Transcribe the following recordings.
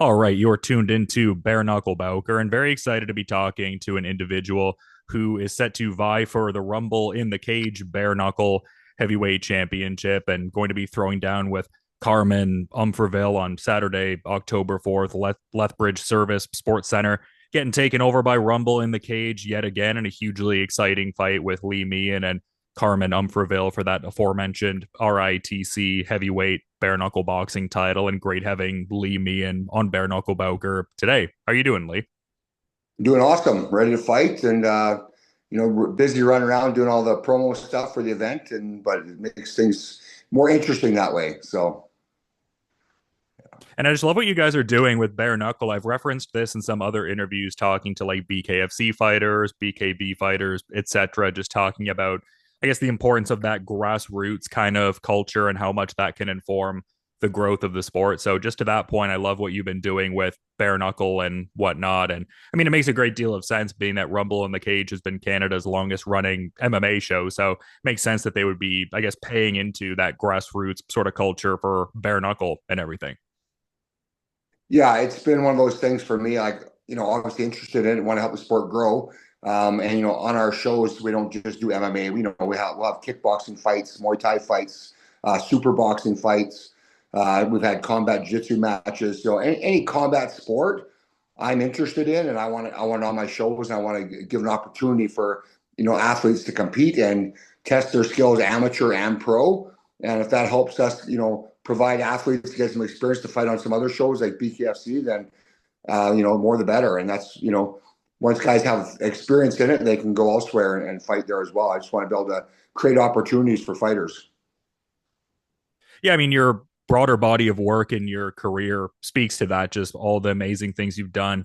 All right, you're tuned into Bare Knuckle Bowker, and very excited to be talking to an individual who is set to vie for the Rumble in the Cage Bare Knuckle Heavyweight Championship and going to be throwing down with Carmen Umpherville on Saturday, October 4th, Lethbridge Service Sports Center, getting taken over by Rumble in the Cage yet again in a hugely exciting fight with Lee Meehan and Carmen Umpherville for that aforementioned RITC Heavyweight Bare Knuckle Boxing title, and great having Lee Meehan on Bare Knuckle Bowker today. How are you doing, Lee? Doing awesome, ready to fight, and we're busy running around doing all the promo stuff for the event, and but it makes things more interesting that way. So And I just love what you guys are doing with Bare Knuckle. I've referenced this in some other interviews, talking to like BKFC fighters, BKB fighters, etc. Just talking about, I guess, the importance of that grassroots kind of culture and how much that can inform the growth of the sport. So just to that point, I love what you've been doing with Bare Knuckle and whatnot. And I mean, it makes a great deal of sense being that Rumble in the Cage has been Canada's longest running MMA show. So it makes sense that they would be, I guess, paying into that grassroots sort of culture for Bare Knuckle and everything. yeah, it's been one of those things for me. Like obviously interested in it, want to help the sport grow. And on our shows, we don't just do MMA. We'll have kickboxing fights, Muay Thai fights, super boxing fights. We've had combat jiu-jitsu matches. So any combat sport I'm interested in, and I want on my shows, and I want to give an opportunity for athletes to compete and test their skills, amateur and pro. And if that helps us, provide athletes to get some experience to fight on some other shows like BKFC, then more the better. And that's once guys have experience in it, they can go elsewhere and fight there as well. I just want to be able to create opportunities for fighters. Yeah, I mean, your broader body of work in your career speaks to that, just all the amazing things you've done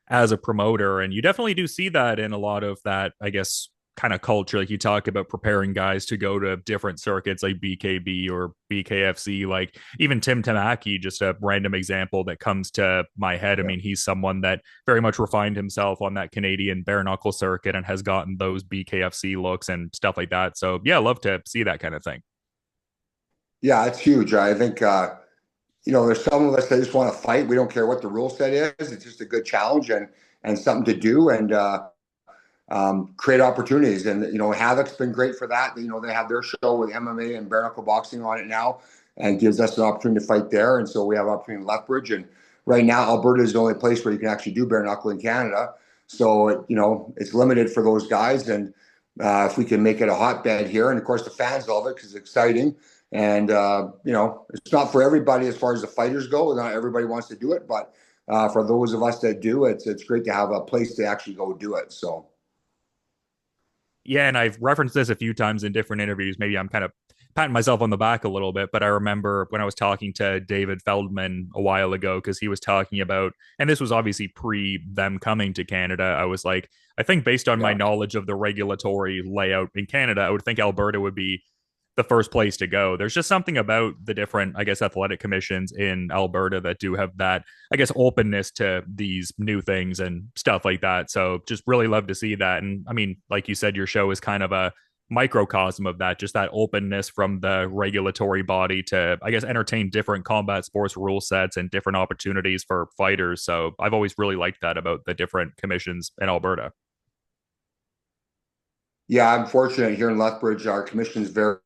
as a promoter. And you definitely do see that in a lot of that, I guess, kind of culture. Like you talk about preparing guys to go to different circuits like BKB or BKFC, like even Tim Tamaki, just a random example that comes to my head. I Yeah. mean, he's someone that very much refined himself on that Canadian bare knuckle circuit and has gotten those BKFC looks and stuff like that. So yeah, I love to see that kind of thing. Yeah, it's huge. I think there's some of us that just want to fight. We don't care what the rule set is. It's just a good challenge and something to do and create opportunities. And Havoc's been great for that. They have their show with MMA and bare knuckle boxing on it now, and gives us an opportunity to fight there. And so we have opportunity in Lethbridge. And right now, Alberta is the only place where you can actually do bare knuckle in Canada. So it's limited for those guys. And if we can make it a hotbed here, and of course the fans love it because it's exciting. And it's not for everybody as far as the fighters go. Not everybody wants to do it, but for those of us that do, it's great to have a place to actually go do it. So. Yeah, and I've referenced this a few times in different interviews. Maybe I'm kind of patting myself on the back a little bit, but I remember when I was talking to David Feldman a while ago, because he was talking about, and this was obviously pre them coming to Canada. I was like, I think based on my Yeah. knowledge of the regulatory layout in Canada, I would think Alberta would be the first place to go. There's just something about the different, I guess, athletic commissions in Alberta that do have that, I guess, openness to these new things and stuff like that. So just really love to see that. And I mean, like you said, your show is kind of a microcosm of that, just that openness from the regulatory body to, I guess, entertain different combat sports rule sets and different opportunities for fighters. So I've always really liked that about the different commissions in Alberta. Yeah, I'm fortunate here in Lethbridge. Our commission is very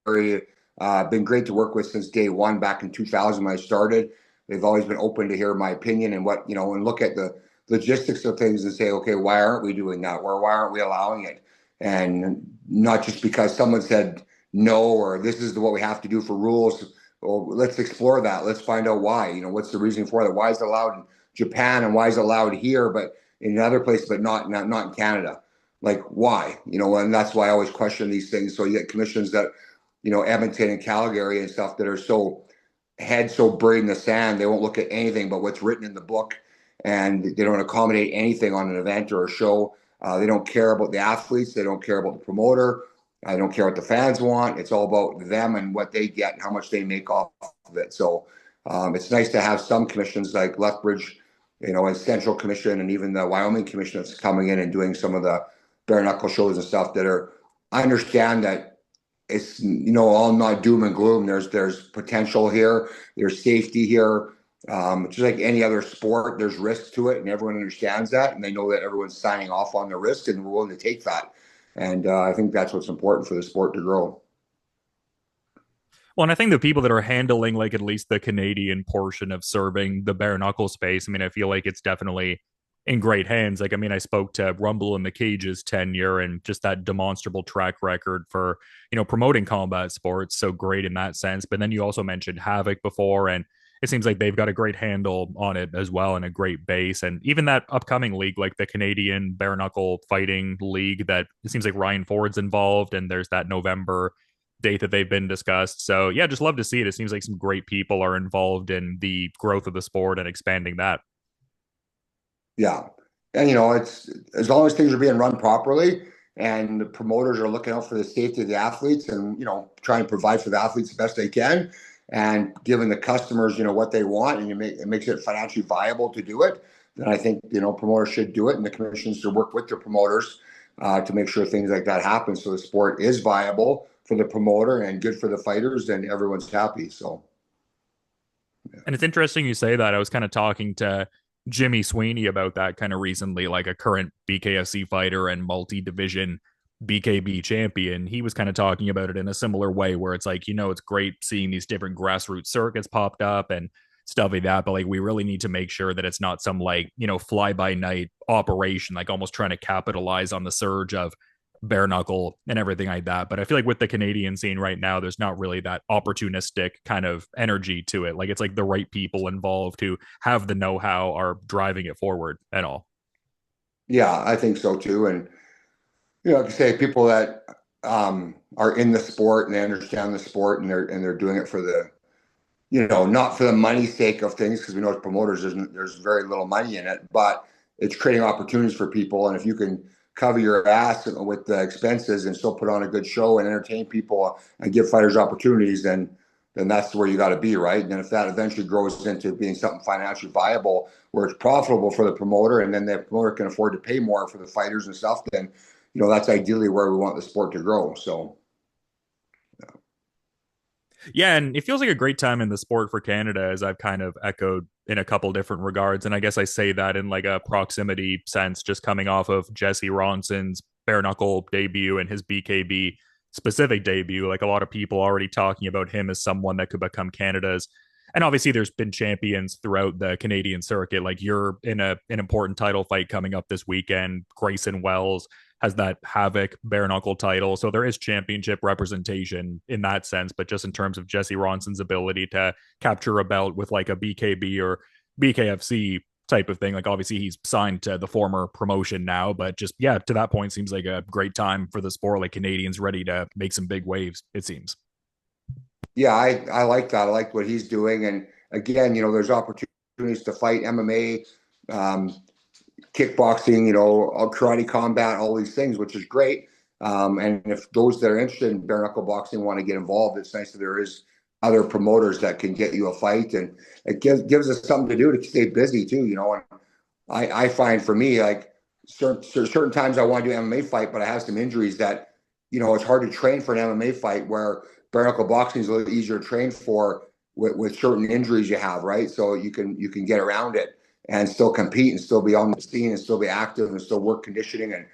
been great to work with since day one back in 2000 when I started. They've always been open to hear my opinion and and look at the logistics of things and say, okay, why aren't we doing that? Or why aren't we allowing it? And not just because someone said no or this is what we have to do for rules. Well, let's explore that. Let's find out why. What's the reason for that? Why is it allowed in Japan and why is it allowed here, but in another place, but not in Canada? Like why? And that's why I always question these things. So you get commissions that Edmonton and Calgary and stuff that are so buried in the sand, they won't look at anything but what's written in the book, and they don't accommodate anything on an event or a show. They don't care about the athletes. They don't care about the promoter. I don't care what the fans want. It's all about them and what they get and how much they make off of it. So it's nice to have some commissions like Lethbridge, and Central Commission, and even the Wyoming Commission that's coming in and doing some of the bare knuckle shows and stuff that are. I understand that it's all not doom and gloom. There's potential here. There's safety here. Just like any other sport, there's risk to it, and everyone understands that, and they know that everyone's signing off on the risk, and we're willing to take that. And I think that's what's important for the sport to grow. Well, and I think the people that are handling like at least the Canadian portion of serving the bare knuckle space, I mean, I feel like it's definitely in great hands. Like, I mean, I spoke to Rumble in the Cage's tenure and just that demonstrable track record for, promoting combat sports. So great in that sense. But then you also mentioned Havoc before, and it seems like they've got a great handle on it as well and a great base. And even that upcoming league, like the Canadian Bare Knuckle Fighting League, that it seems like Ryan Ford's involved, and there's that November date that they've been discussed. So yeah, just love to see it. It seems like some great people are involved in the growth of the sport and expanding that. Yeah. And, it's as long as things are being run properly and the promoters are looking out for the safety of the athletes and, trying to provide for the athletes the best they can and giving the customers, what they want, and it makes it financially viable to do it, then I think, promoters should do it, and the commissions should work with the promoters to make sure things like that happen. So the sport is viable for the promoter and good for the fighters, and everyone's happy. So, yeah. And it's interesting you say that. I was kind of talking to Jimmy Sweeney about that kind of recently, like a current BKFC fighter and multi-division BKB champion. He was kind of talking about it in a similar way where it's like, it's great seeing these different grassroots circuits popped up and stuff like that, but like we really need to make sure that it's not some like, fly by night operation, like almost trying to capitalize on the surge of bare knuckle and everything like that. But I feel like with the Canadian scene right now, there's not really that opportunistic kind of energy to it. Like it's like the right people involved who have the know-how are driving it forward and all. Yeah, I think so too. And, like I say, people that are in the sport and they understand the sport, and they're doing it for the, not for the money sake of things, because we know as promoters there's very little money in it, but it's creating opportunities for people. And if you can cover your ass with the expenses and still put on a good show and entertain people and give fighters opportunities, then that's where you got to be, right? And then if that eventually grows into being something financially viable, where it's profitable for the promoter, and then the promoter can afford to pay more for the fighters and stuff, then that's ideally where we want the sport to grow. So, Yeah, and it feels like a great time in the sport for Canada, as I've kind of echoed in a couple different regards. And I guess I say that in like a proximity sense, just coming off of Jesse Ronson's bare knuckle debut and his BKB specific debut. Like a lot of people already talking about him as someone that could become Canada's. And obviously, there's been champions throughout the Canadian circuit. Like you're in an important title fight coming up this weekend. Grayson Wells has that Havoc bare knuckle title. So there is championship representation in that sense. But just in terms of Jesse Ronson's ability to capture a belt with like a BKB or BKFC type of thing, like obviously he's signed to the former promotion now, but just, yeah, to that point, seems like a great time for the sport. Like Canadians ready to make some big waves, it seems. yeah, I like that. I like what he's doing. And again, there's opportunities to fight MMA, kickboxing, karate combat, all these things, which is great. And if those that are interested in bare knuckle boxing want to get involved, it's nice that there is other promoters that can get you a fight, and it gives us something to do to stay busy too. And I find for me, like certain times I want to do an MMA fight, but I have some injuries that, it's hard to train for an MMA fight, where bare knuckle boxing is a little easier to train for with certain injuries you have, right? So you can get around it and still compete and still be on the scene and still be active and still work conditioning and,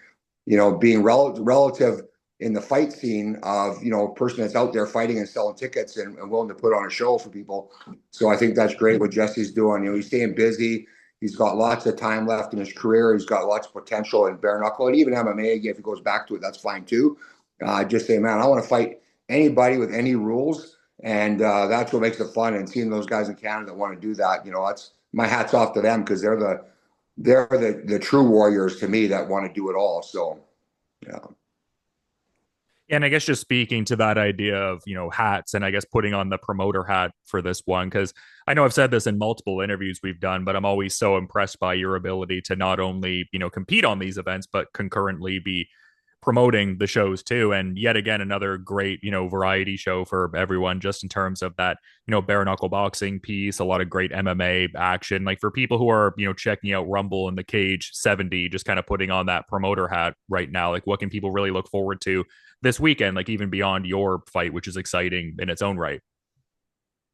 being relative in the fight scene of, a person that's out there fighting and selling tickets and willing to put on a show for people. So I think that's great what Jesse's doing. He's staying busy. He's got lots of time left in his career. He's got lots of potential in bare knuckle, and even MMA. Again, if he goes back to it, that's fine too. Just say, man, I want to fight anybody with any rules. And that's what makes it fun. And seeing those guys in Canada that want to do that, that's my hat's off to them, because they're the true warriors to me that want to do it all. So, yeah. And I guess just speaking to that idea of, hats, and I guess putting on the promoter hat for this one, because I know I've said this in multiple interviews we've done, but I'm always so impressed by your ability to not only, compete on these events, but concurrently be promoting the shows too. And yet again, another great, variety show for everyone, just in terms of that, bare knuckle boxing piece, a lot of great MMA action. Like for people who are, checking out Rumble in the Cage 70, just kind of putting on that promoter hat right now, like what can people really look forward to this weekend, like even beyond your fight, which is exciting in its own right?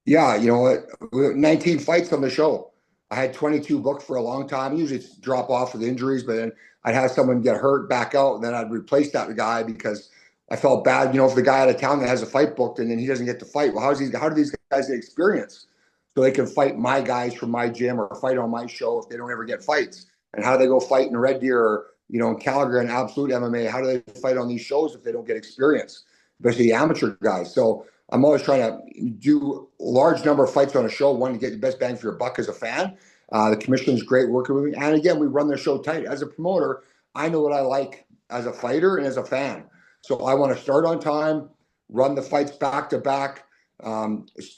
Yeah, you know what? 19 fights on the show. I had 22 booked for a long time. Usually it's drop off with injuries, but then I'd have someone get hurt, back out, and then I'd replace that guy because I felt bad. You know, if the guy out of town that has a fight booked and then he doesn't get to fight, well, how do these guys get experience? So they can fight my guys from my gym or fight on my show if they don't ever get fights. And how do they go fight in Red Deer or, you know, in Calgary and Absolute MMA? How do they fight on these shows if they don't get experience, especially the amateur guys? So I'm always trying to do a large number of fights on a show, one, to get the best bang for your buck as a fan. The commission is great working with me. And again, we run the show tight. As a promoter, I know what I like as a fighter and as a fan. So I want to start on time, run the fights back to back,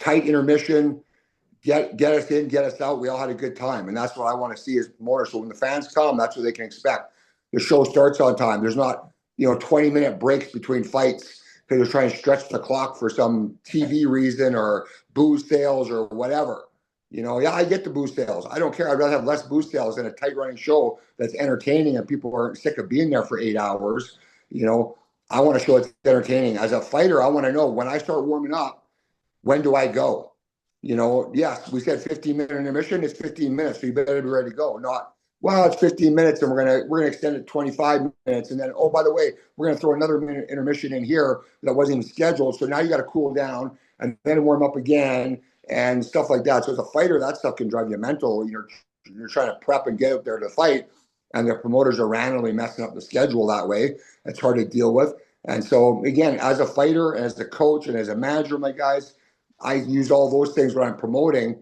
tight intermission, get us in, get us out. We all had a good time. And that's what I want to see as promoters. So when the fans come, that's what they can expect. The show starts on time. There's not, 20-minute breaks between fights because they're trying to stretch the clock for some TV reason or booze sales or whatever. Yeah, I get the booze sales. I don't care. I'd rather have less booze sales than a tight running show that's entertaining and people aren't sick of being there for 8 hours. I want to show it's entertaining. As a fighter, I want to know when I start warming up, when do I go? Yes, we said 15-minute intermission. It's 15 minutes, so you better be ready to go. Not, well, it's 15 minutes and we're gonna extend it 25 minutes, and then, oh, by the way, we're gonna throw another minute intermission in here that wasn't even scheduled. So now you got to cool down and then warm up again and stuff like that. So as a fighter, that stuff can drive you mental. You're trying to prep and get out there to fight, and the promoters are randomly messing up the schedule that way. It's hard to deal with. And so again, as a fighter, as a coach, and as a manager, my guys, I use all those things when I'm promoting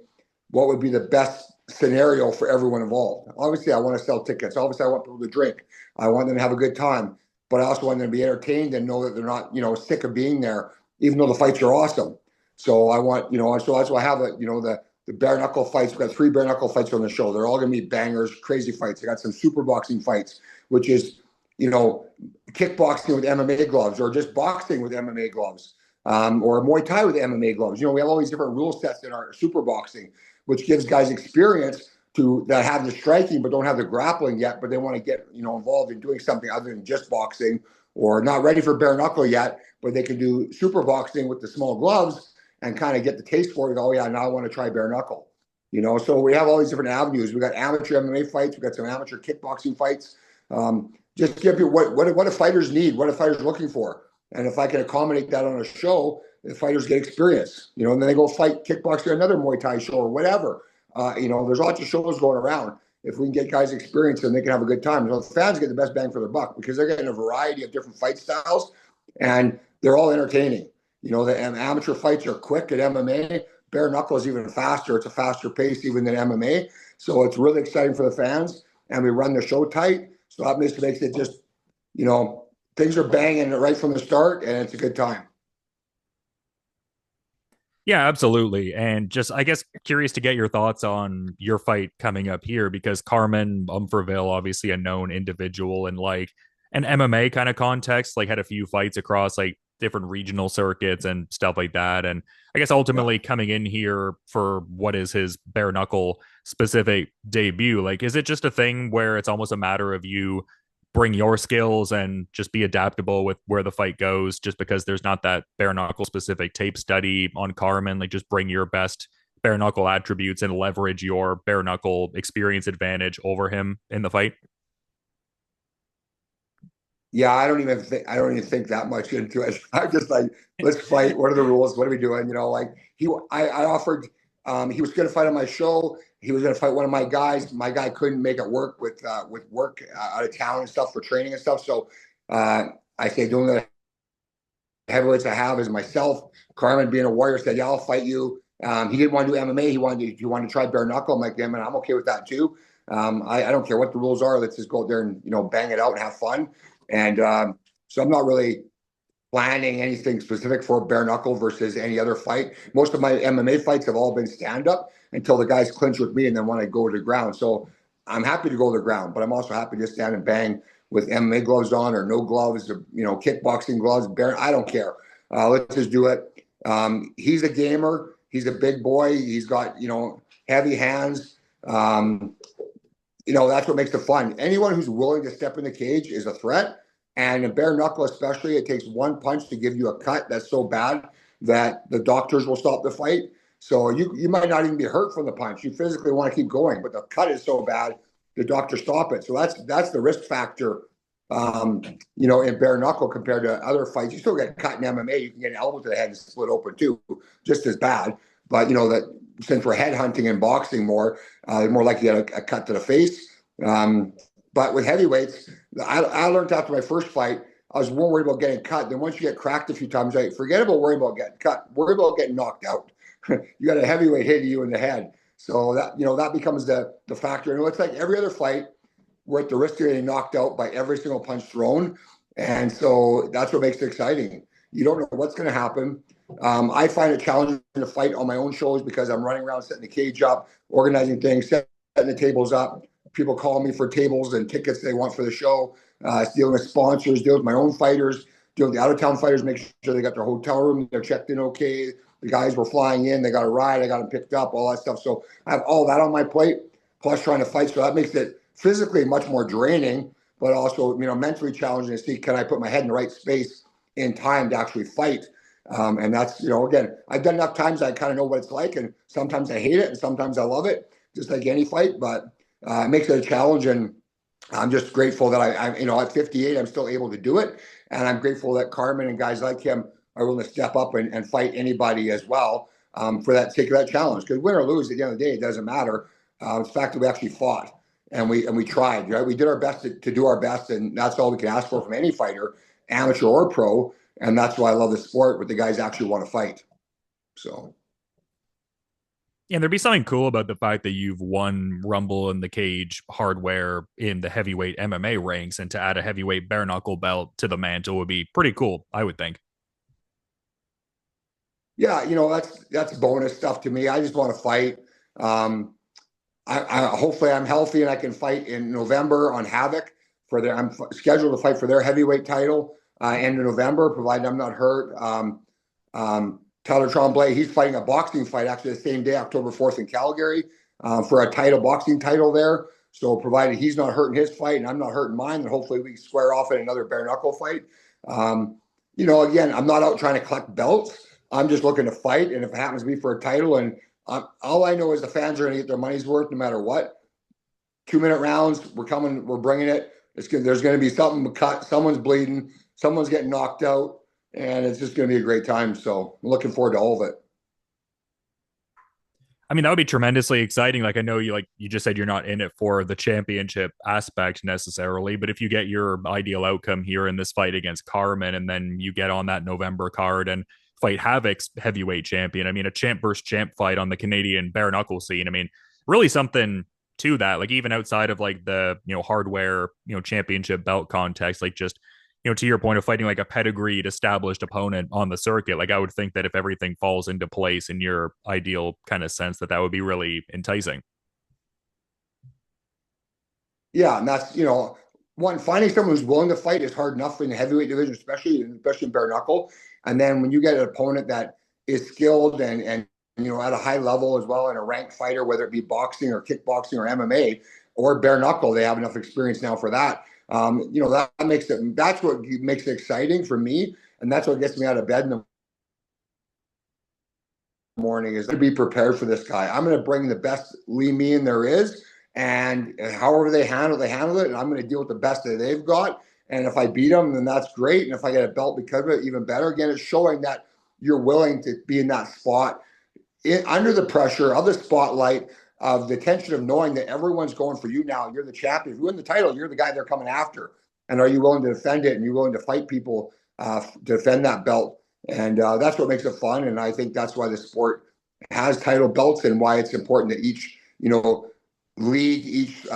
what would be the best scenario for everyone involved. Obviously, I want to sell tickets. Obviously, I want people to drink. I want them to have a good time, but I also want them to be entertained and know that they're not, sick of being there, even though the fights are awesome. So I want, so that's why I have the bare knuckle fights. We've got 3 bare knuckle fights on the show. They're all going to be bangers, crazy fights. I got some super boxing fights, which is, kickboxing with MMA gloves or just boxing with MMA gloves. Or Muay Thai with MMA gloves. We have all these different rule sets in our super boxing, which gives guys experience that have the striking but don't have the grappling yet, but they want to get involved in doing something other than just boxing, or not ready for bare knuckle yet, but they can do super boxing with the small gloves and kind of get the taste for it. Oh yeah, now I want to try bare knuckle. So we have all these different avenues. We got amateur MMA fights. We got some amateur kickboxing fights. Just give you what do fighters need, what are fighters looking for. And if I can accommodate that on a show, the fighters get experience, and then they go fight kickboxing or another Muay Thai show or whatever. There's lots of shows going around. If we can get guys experience and they can have a good time, so the fans get the best bang for their buck because they're getting a variety of different fight styles and they're all entertaining. The amateur fights are quick at MMA. Bare knuckle is even faster. It's a faster pace even than MMA. So it's really exciting for the fans, and we run the show tight. So that makes it just, things are banging right from the start, and it's a good time. Yeah, absolutely. And just, I guess, curious to get your thoughts on your fight coming up here because Carmen Umpherville, obviously a known individual in like an MMA kind of context, like had a few fights across like different regional circuits and stuff like that. And I guess ultimately coming in here for what is his bare knuckle specific debut, like, is it just a thing where it's almost a matter of you bring your skills and just be adaptable with where the fight goes just because there's not that bare knuckle specific tape study on Carmen, like just bring your best bare knuckle attributes and leverage your bare knuckle experience advantage over him in the fight? Yeah, I don't even think that much into it. I'm just like, let's fight. What are the rules? What are we doing? I offered. He was going to fight on my show. He was going to fight one of my guys. My guy couldn't make it work with work out of town and stuff for training and stuff. So I say, the only heavyweights I have is myself. Carmen, being a warrior, said, "Yeah, I'll fight you." He didn't want to do MMA. He wanted to try bare knuckle. I'm like, "Yeah, man, I'm okay with that too." I don't care what the rules are. Let's just go out there and bang it out and have fun. And so I'm not really planning anything specific for bare knuckle versus any other fight. Most of my MMA fights have all been stand up until the guys clinch with me and then want to go to the ground. So I'm happy to go to the ground, but I'm also happy to stand and bang with MMA gloves on or no gloves, or, kickboxing gloves. I don't care. Let's just do it. He's a gamer. He's a big boy. He's got heavy hands. That's what makes it fun. Anyone who's willing to step in the cage is a threat. And in bare knuckle, especially, it takes one punch to give you a cut that's so bad that the doctors will stop the fight. So you might not even be hurt from the punch. You physically want to keep going, but the cut is so bad, the doctor stop it. So that's the risk factor, in bare knuckle compared to other fights. You still get cut in MMA. You can get an elbow to the head and split open too, just as bad. But that since we're headhunting and boxing more, they're more likely to get a cut to the face. But with heavyweights, I learned after my first fight, I was more worried about getting cut. Then once you get cracked a few times, forget about worrying about getting cut. Worry about getting knocked out. You got a heavyweight hitting you in the head. So that becomes the factor. And it's like every other fight, we're at the risk of getting knocked out by every single punch thrown. And so that's what makes it exciting. You don't know what's going to happen. I find it challenging to fight on my own shows because I'm running around setting the cage up, organizing things, setting the tables up. People call me for tables and tickets they want for the show. Dealing with sponsors, dealing with my own fighters, dealing with the out-of-town fighters, make sure they got their hotel room, they're checked in okay. The guys were flying in, they got a ride, I got them picked up, all that stuff. So I have all that on my plate, plus trying to fight. So that makes it physically much more draining, but also, mentally challenging to see, can I put my head in the right space in time to actually fight? And that's, again, I've done enough times I kind of know what it's like, and sometimes I hate it and sometimes I love it, just like any fight, but it makes it a challenge. And I'm just grateful that I'm at 58, I'm still able to do it. And I'm grateful that Carmen and guys like him are willing to step up and fight anybody as well for that sake of that challenge. Because win or lose, at the end of the day, it doesn't matter. It's the fact that we actually fought and we tried, right? We did our best to do our best, and that's all we can ask for from any fighter, amateur or pro. And that's why I love the sport, but the guys actually want to fight. So. And there'd be something cool about the fact that you've won Rumble in the Cage hardware in the heavyweight MMA ranks, and to add a heavyweight bare knuckle belt to the mantle would be pretty cool, I would think. Yeah, that's bonus stuff to me. I just want to fight. I hopefully I'm healthy and I can fight in November on Havoc I'm scheduled to fight for their heavyweight title end of November, provided I'm not hurt. Tyler Tremblay, he's fighting a boxing fight actually the same day, October 4th in Calgary, for a boxing title there. So provided he's not hurting his fight and I'm not hurting mine, then hopefully we square off in another bare knuckle fight. Again, I'm not out trying to collect belts. I'm just looking to fight. And if it happens to be for a title, and all I know is the fans are going to get their money's worth no matter what. 2-minute rounds, we're bringing it. There's going to be something cut, someone's bleeding, someone's getting knocked out. And it's just going to be a great time. So I'm looking forward to all of it. I mean, that would be tremendously exciting. Like, I know you just said you're not in it for the championship aspect necessarily, but if you get your ideal outcome here in this fight against Carmen, and then you get on that November card and fight Havoc's heavyweight champion, I mean, a champ versus champ fight on the Canadian bare knuckle scene. I mean, really something to that, like even outside of like the, hardware, championship belt context, like just, to your point of fighting like a pedigreed established opponent on the circuit, like I would think that if everything falls into place in your ideal kind of sense, that would be really enticing. Yeah. And that's, finding someone who's willing to fight is hard enough in the heavyweight division, especially in bare knuckle. And then when you get an opponent that is skilled and at a high level as well, and a ranked fighter, whether it be boxing or kickboxing or MMA or bare knuckle, they have enough experience now for that. That's what makes it exciting for me. And that's what gets me out of bed in the morning, is to be prepared for this guy. I'm going to bring the best lean mean there is. And however they handle it. And I'm going to deal with the best that they've got. And if I beat them, then that's great. And if I get a belt because of it, even better. Again, it's showing that you're willing to be in that spot under the pressure of the spotlight, of the tension of knowing that everyone's going for you now. You're the champion. If you win the title, you're the guy they're coming after. And are you willing to defend it? And you're willing to fight people to defend that belt? And that's what makes it fun. And I think that's why the sport has title belts, and why it's important that each, league, each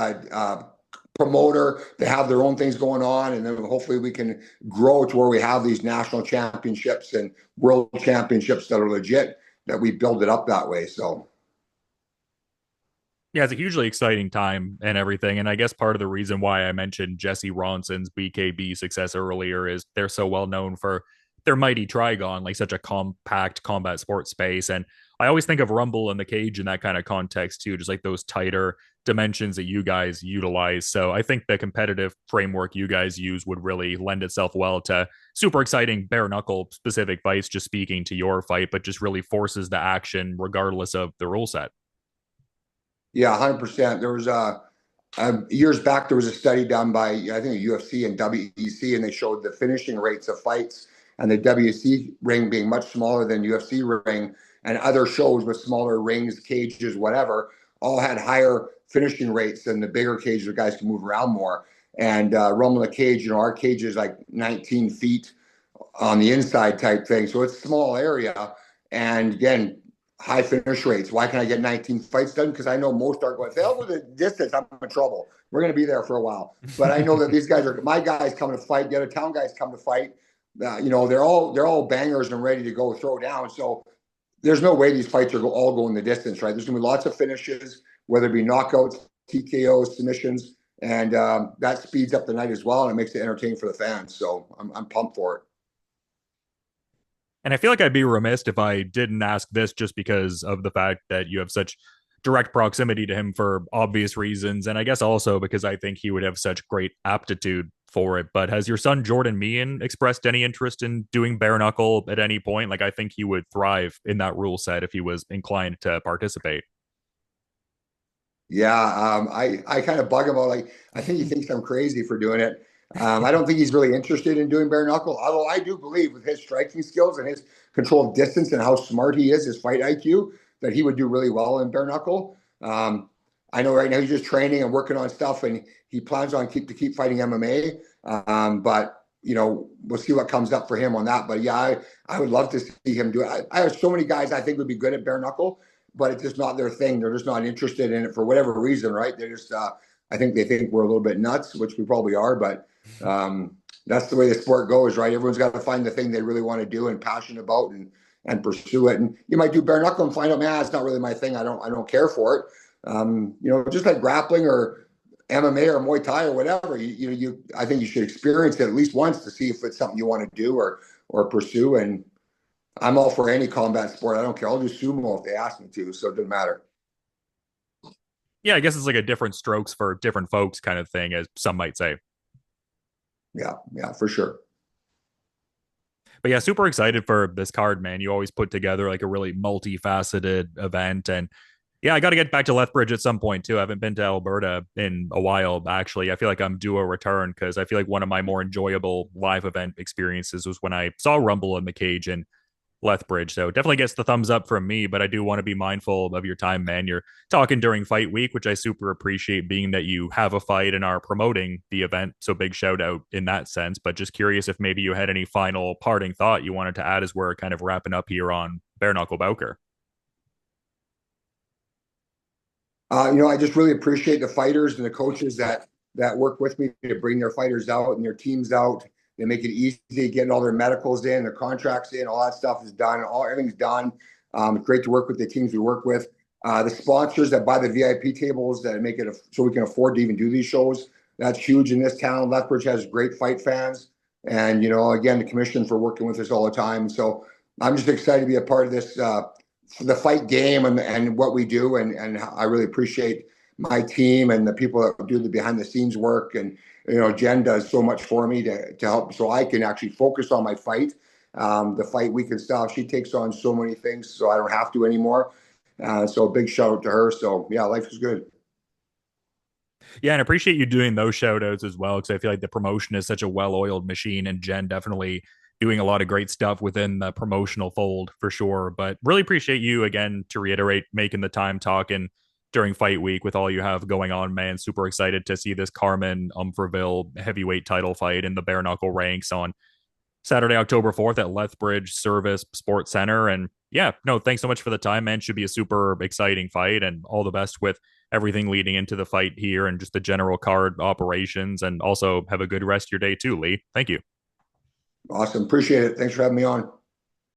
promoter, they have their own things going on. And then hopefully we can grow to where we have these national championships and world championships that are legit, that we build it up that way. So. Yeah, it's a hugely exciting time and everything. And I guess part of the reason why I mentioned Jesse Ronson's BKB success earlier is they're so well known for their mighty Trigon, like such a compact combat sports space. And I always think of Rumble and the cage in that kind of context too, just like those tighter dimensions that you guys utilize. So I think the competitive framework you guys use would really lend itself well to super exciting bare knuckle specific fights, just speaking to your fight, but just really forces the action regardless of the rule set. Yeah, 100%. There was years back, there was a study done by, I think, UFC and WEC, and they showed the finishing rates of fights and the WEC ring being much smaller than UFC ring, and other shows with smaller rings, cages, whatever, all had higher finishing rates than the bigger cages where guys can move around more. And Rumble in the cage, our cage is like 19 feet on the inside type thing. So it's a small area. And again, high finish rates. Why can I get 19 fights done? Because I know most are going, if they'll go the distance, I'm in trouble. We're going to be there for a while. But I know that these guys are, my guys come to fight. The other town guys come to fight. They're all bangers and ready to go throw down. So there's no way these fights are all going the distance, right? There's going to be lots of finishes, whether it be knockouts, TKOs, submissions, and that speeds up the night as well, and it makes it entertaining for the fans. So I'm pumped for it. And I feel like I'd be remiss if I didn't ask this just because of the fact that you have such direct proximity to him for obvious reasons. And I guess also because I think he would have such great aptitude for it. But has your son, Jordan Meehan, expressed any interest in doing bare knuckle at any point? Like, I think he would thrive in that rule set if he was inclined to participate. Yeah, I kind of bug him about, like, I think he thinks I'm crazy for doing it. I don't think he's really interested in doing bare knuckle, although I do believe with his striking skills and his control of distance and how smart he is, his fight IQ, that he would do really well in bare knuckle. I know right now he's just training and working on stuff, and he plans on keep fighting MMA. But we'll see what comes up for him on that. But yeah, I would love to see him do it. I have so many guys I think would be good at bare knuckle, but it's just not their thing. They're just not interested in it for whatever reason, right? They're just I think they think we're a little bit nuts, which we probably are, but that's the way the sport goes, right? Everyone's got to find the thing they really want to do and passionate about and pursue it. And you might do bare knuckle and find out, man, it's not really my thing. I don't care for it. Just like grappling or MMA or Muay Thai or whatever, I think you should experience it at least once to see if it's something you want to do or pursue. And I'm all for any combat sport. I don't care. I'll do sumo if they ask me to, so it doesn't matter. Yeah, I guess it's like a different strokes for different folks kind of thing, as some might say. Yeah, for sure. But yeah, super excited for this card, man. You always put together like a really multifaceted event. And yeah, I got to get back to Lethbridge at some point too. I haven't been to Alberta in a while, actually. I feel like I'm due a return because I feel like one of my more enjoyable live event experiences was when I saw Rumble in the cage in Lethbridge. So definitely gets the thumbs up from me, but I do want to be mindful of your time, man. You're talking during fight week, which I super appreciate, being that you have a fight and are promoting the event. So big shout out in that sense. But just curious if maybe you had any final parting thought you wanted to add as we're kind of wrapping up here on Bare Knuckle Bowker. I just really appreciate the fighters and the coaches that work with me to bring their fighters out and their teams out. They make it easy getting all their medicals in, their contracts in, all that stuff is done. Everything's done. It's great to work with the teams we work with. The sponsors that buy the VIP tables that make it so we can afford to even do these shows. That's huge in this town. Lethbridge has great fight fans. And, again, the commission for working with us all the time. So I'm just excited to be a part of this, the fight game and what we do. And I really appreciate my team and the people that do the behind the scenes work. And, Jen does so much for me to help so I can actually focus on my fight, the fight week and stuff. She takes on so many things, so I don't have to anymore. So a big shout out to her. So yeah, life is good. Yeah, and I appreciate you doing those shout outs as well, because I feel like the promotion is such a well-oiled machine, and Jen definitely doing a lot of great stuff within the promotional fold for sure. But really appreciate you again, to reiterate, making the time talking during fight week with all you have going on, man. Super excited to see this Carmen Umpherville heavyweight title fight in the bare knuckle ranks on Saturday, October 4th at Lethbridge Service Sports Center. And yeah, no, thanks so much for the time, man. Should be a super exciting fight, and all the best with everything leading into the fight here and just the general card operations. And also have a good rest of your day too, Lee. Thank you. Awesome. Appreciate it. Thanks for having me on.